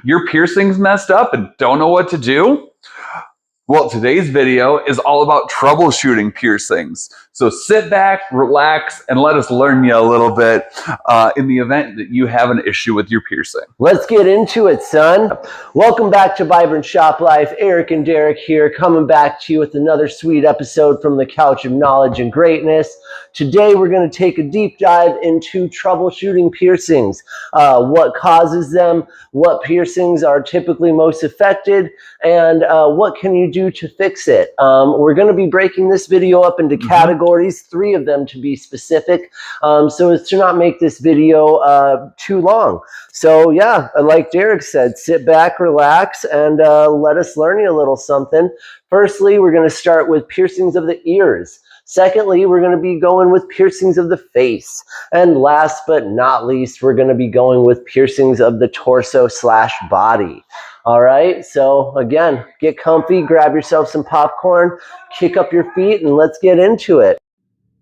Your piercing's messed up and don't know what to do? Well, today's video is all about troubleshooting piercings. So sit back, relax, and let us learn you a little bit in the event that you have an issue with your piercing. Let's get into it, son. Welcome back to Vibrant Shop Life. Eric and Derek here, coming back to you with another sweet episode from the couch of knowledge and greatness. Today, we're going to take a deep dive into troubleshooting piercings, what causes them, what piercings are typically most affected, and what can you do to fix it. We're going to be breaking this video up into categories, 3 of them to be specific, so as to not make this video too long. So yeah, like Derek said, sit back, relax, and let us learn you a little something. Firstly, we're going to start with piercings of the ears. Secondly, we're going to be going with piercings of the face. And last but not least, we're going to be going with piercings of the torso/body. All right, so again, get comfy, grab yourself some popcorn, kick up your feet, and let's get into it.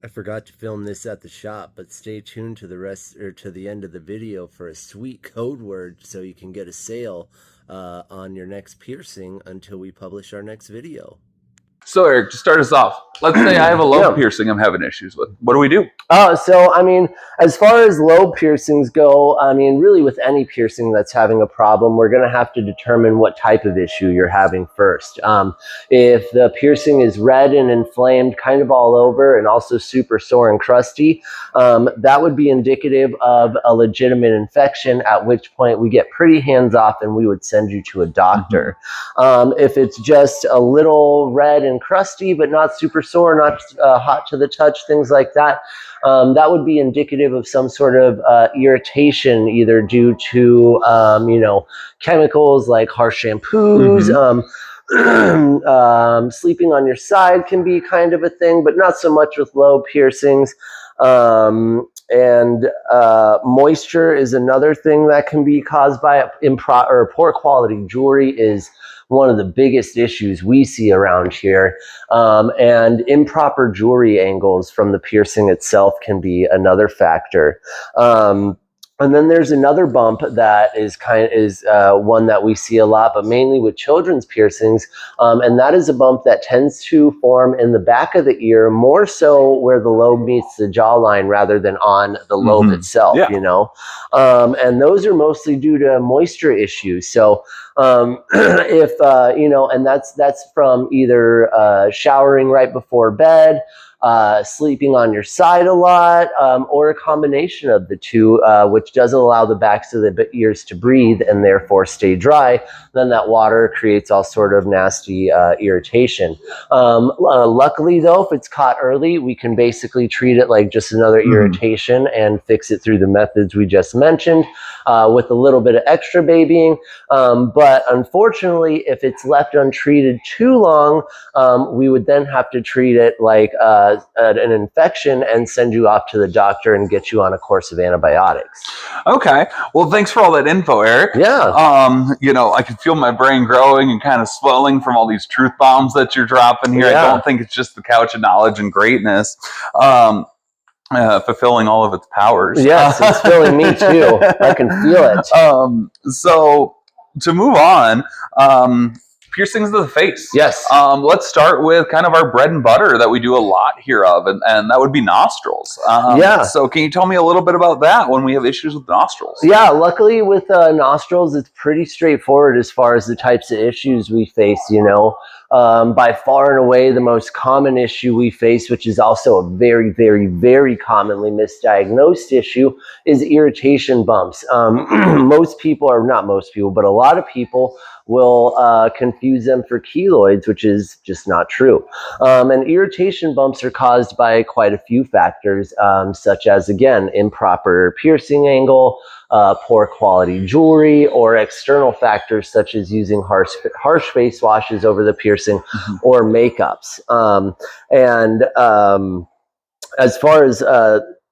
I forgot to film this at the shop, but stay tuned to the rest or to the end of the video for a sweet code word so you can get a sale on your next piercing until we publish our next video. So Eric, to start us off, let's say I have a lobe piercing I'm having issues with. What do we do? So, I mean, as far as lobe piercings go, I mean, really with any piercing that's having a problem, we're going to have to determine what type of issue you're having first. If the piercing is red and inflamed kind of all over and also super sore and crusty, that would be indicative of a legitimate infection, at which point we get pretty hands-off and we would send you to a doctor. If it's just a little red and crusty, but not super sore, not hot to the touch, things like that, that would be indicative of some sort of irritation, either due to, you know, chemicals like harsh shampoos. Sleeping on your side can be kind of a thing, but not so much with lobe piercings. Moisture is another thing that can be caused by improper or poor quality jewelry is one of the biggest issues we see around here. And improper jewelry angles from the piercing itself can be another factor. And then there's another bump that is one that we see a lot, but mainly with children's piercings, and that is a bump that tends to form in the back of the ear, more so where the lobe meets the jawline rather than on the lobe itself, you know. And those are mostly due to moisture issues. So if you know, and that's from either showering right before bed, sleeping on your side a lot, or a combination of the two, which doesn't allow the backs of the ears to breathe and therefore stay dry. Then that water creates all sort of nasty irritation. Luckily though, if it's caught early, we can basically treat it like just another irritation and fix it through the methods we just mentioned, with a little bit of extra babying. But unfortunately, if it's left untreated too long, we would then have to treat it like an infection and send you off to the doctor and get you on a course of antibiotics. Okay. Well, thanks for all that info, Eric. Yeah. You know, I can feel my brain growing and kind of swelling from all these truth bombs that you're dropping here. Yeah. I don't think it's just the couch of knowledge and greatness. Fulfilling all of its powers. Yes, it's filling me too. I can feel it. So to move on, piercings of the face. Yes. Let's start with kind of our bread and butter that we do a lot here of, and that would be nostrils. Yeah. So can you tell me a little bit about that when we have issues with nostrils? Yeah, luckily with nostrils, it's pretty straightforward as far as the types of issues we face, you know. By far and away, the most common issue we face, which is also a very, very, very commonly misdiagnosed issue, is irritation bumps. Most people, or not most people, but a lot of people will confuse them for keloids, which is just not true. And irritation bumps are caused by quite a few factors, such as, again, improper piercing angle, poor quality jewelry, or external factors such as using harsh face washes over the piercing or makeups. As far as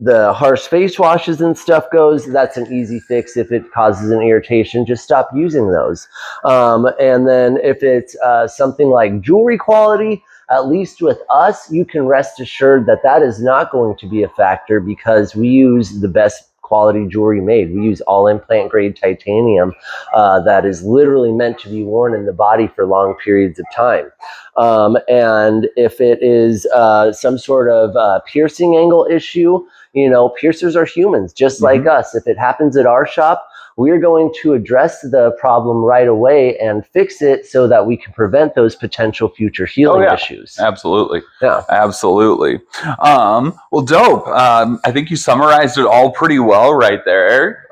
the harsh face washes and stuff goes, that's an easy fix. If it causes an irritation, just stop using those. And then if it's something like jewelry quality, at least with us, you can rest assured that that is not going to be a factor because we use the best quality jewelry made. We use all implant grade titanium that is literally meant to be worn in the body for long periods of time. And if it is some sort of piercing angle issue, you know, piercers are humans just like us. If it happens at our shop, we're going to address the problem right away and fix it so that we can prevent those potential future healing issues. Absolutely. Yeah. Absolutely. Well, dope. I think you summarized it all pretty well right there.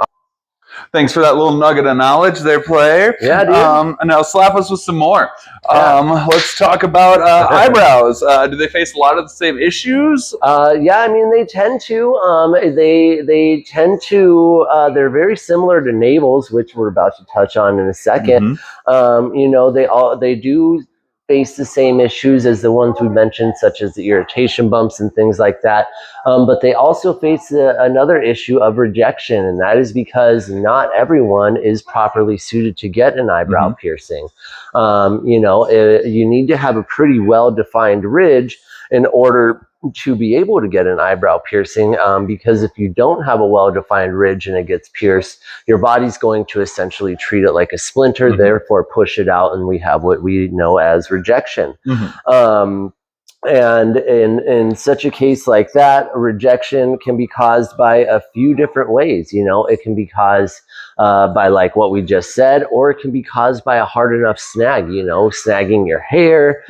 Thanks for that little nugget of knowledge there, player. Yeah, dude. And now slap us with some more. Let's talk about eyebrows. Do they face a lot of the same issues? Yeah, I mean, they tend to. They tend to. They're very similar to navels, which we're about to touch on in a second. You know, they do face the same issues as the ones we mentioned, such as the irritation bumps and things like that. But they also face another issue of rejection, and that is because not everyone is properly suited to get an eyebrow piercing. You know, you need to have a pretty well-defined ridge in order to be able to get an eyebrow piercing, because if you don't have a well-defined ridge and it gets pierced, your body's going to essentially treat it like a splinter, therefore push it out, and we have what we know as rejection. And in such a case like that, rejection can be caused by a few different ways. You know, it can be caused by like what we just said, or it can be caused by a hard enough snag. You know, snagging your hair,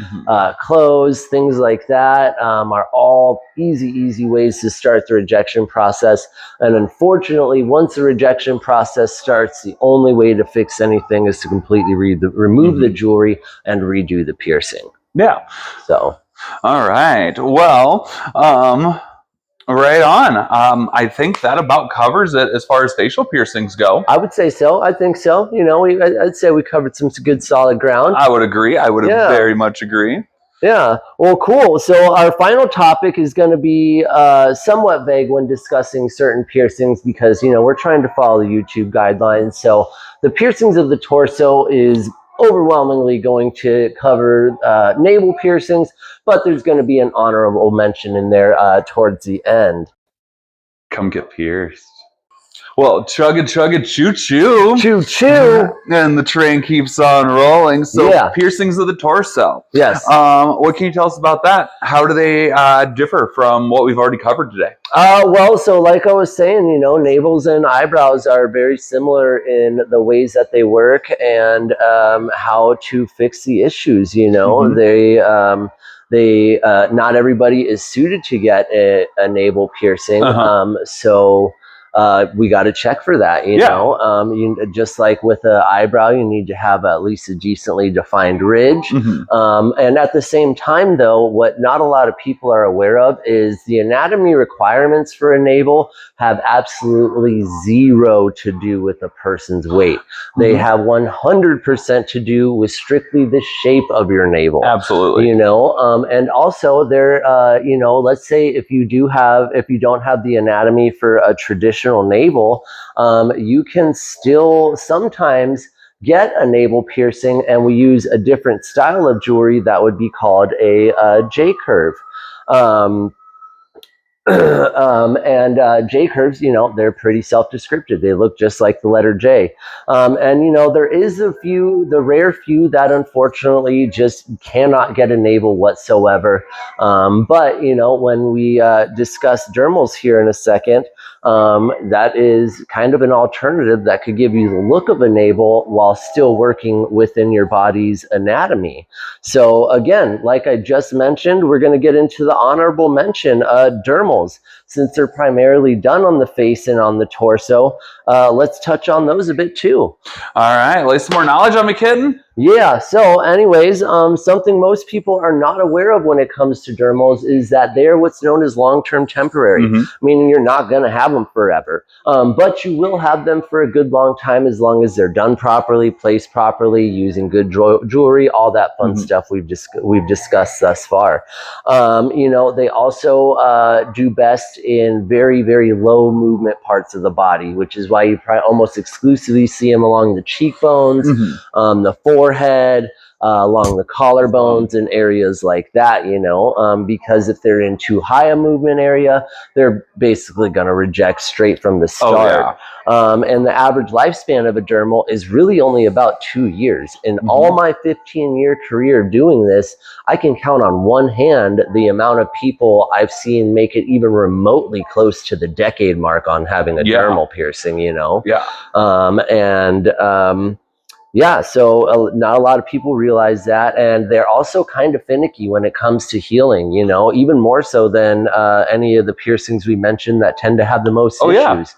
clothes, things like that are all easy ways to start the rejection process. And unfortunately, once the rejection process starts, the only way to fix anything is to completely remove the jewelry and redo the piercing. Yeah. So. All right. Well, right on. I think that about covers it as far as facial piercings go. I would say so. I think so. You know, I'd say we covered some good solid ground. I would agree. I would very much agree. Yeah. Well, cool. So our final topic is going to be somewhat vague when discussing certain piercings because, you know, we're trying to follow the YouTube guidelines. So the piercings of the torso is overwhelmingly going to cover navel piercings, but there's going to be an honorable mention in there towards the end. Come get pierced. Well, chugga chugga choo choo. Choo choo. And the train keeps on rolling. So piercings of the torso. Yes. What can you tell us about that? How do they differ from what we've already covered today? Well, so like I was saying, you know, navels and eyebrows are very similar in the ways that they work and how to fix the issues. You know, they not everybody is suited to get a navel piercing. So we got to check for that, you know. Just like with an eyebrow, you need to have at least a decently defined ridge. And at the same time, though, what not a lot of people are aware of is the anatomy requirements for a navel have absolutely zero to do with a person's weight. They have 100% to do with strictly the shape of your navel. Absolutely. You know, and also there, you know, let's say if you don't have the anatomy for a traditional navel, you can still sometimes get a navel piercing, and we use a different style of jewelry that would be called a J-curve. And J-curves, you know, they're pretty self-descriptive. They look just like the letter J. And, you know, there is the rare few that unfortunately just cannot get a navel whatsoever. But, you know, when we discuss dermals here in a second, that is kind of an alternative that could give you the look of a navel while still working within your body's anatomy. So again, like I just mentioned, we're going to get into the honorable mention, dermals. Since they're primarily done on the face and on the torso, let's touch on those a bit too. All right, lay some more knowledge on me, kitten. Yeah, so anyways, something most people are not aware of when it comes to dermals is that they're what's known as long-term temporary, meaning you're not going to have them forever. But you will have them for a good long time as long as they're done properly, placed properly, using good jewelry, all that fun stuff we've discussed thus far. You know, they also do best in very, very low movement parts of the body, which is why you probably almost exclusively see them along the cheekbones, the forehead, along the collarbones and areas like that, you know, because if they're in too high a movement area, they're basically going to reject straight from the start. And the average lifespan of a dermal is really only about 2 years. In all my 15-year career doing this, I can count on one hand the amount of people I've seen make it even remotely close to the decade mark on having a dermal piercing, you know? Yeah, so not a lot of people realize that, and they're also kind of finicky when it comes to healing, you know, even more so than any of the piercings we mentioned that tend to have the most issues,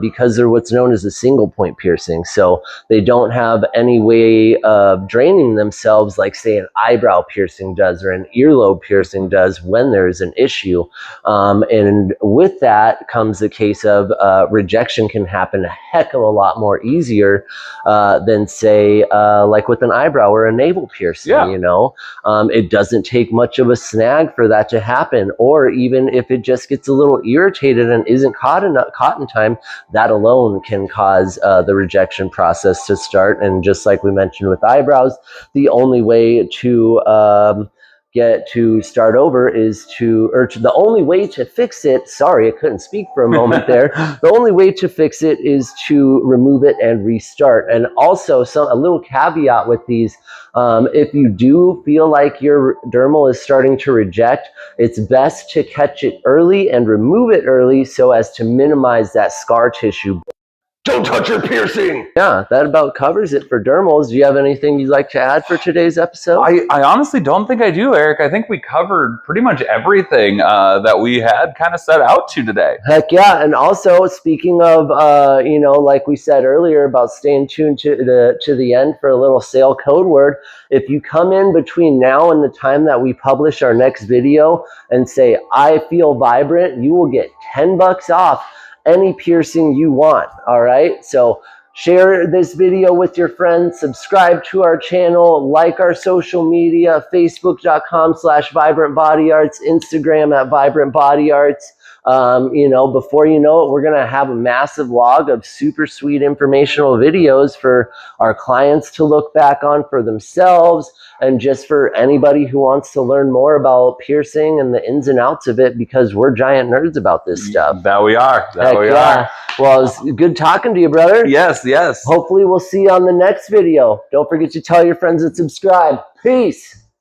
because they're what's known as a single point piercing. So they don't have any way of draining themselves like, say, an eyebrow piercing does or an earlobe piercing does when there's an issue. And with that comes the case of rejection can happen a heck of a lot more easier than, say, like with an eyebrow or a navel piercing, you know. It doesn't take much of a snag for that to happen, or even if it just gets a little irritated and isn't caught in time, that alone can cause the rejection process to start. And just like we mentioned with eyebrows, the only way to get to start over is the only way to fix it, sorry, I couldn't speak for a moment there. The only way to fix it is to remove it and restart. And also a little caveat with these, if you do feel like your dermal is starting to reject, it's best to catch it early and remove it early so as to minimize that scar tissue. Don't touch your piercing! Yeah, that about covers it for dermals. Do you have anything you'd like to add for today's episode? I honestly don't think I do, Eric. I think we covered pretty much everything that we had kind of set out to today. Heck yeah. And also, speaking of, you know, like we said earlier about staying tuned to the end for a little sale code word, if you come in between now and the time that we publish our next video and say, I feel vibrant, you will get $10 off any piercing you want. All right, so share this video with your friends, subscribe to our channel, like our social media, facebook.com/vibrantbodyarts, Instagram @vibrantbodyarts. You know, before you know it, we're going to have a massive log of super sweet informational videos for our clients to look back on for themselves, and just for anybody who wants to learn more about piercing and the ins and outs of it, because we're giant nerds about this stuff. That we are. That we are. Well, it's good talking to you, brother. Yes, yes. Hopefully we'll see you on the next video. Don't forget to tell your friends and subscribe. Peace.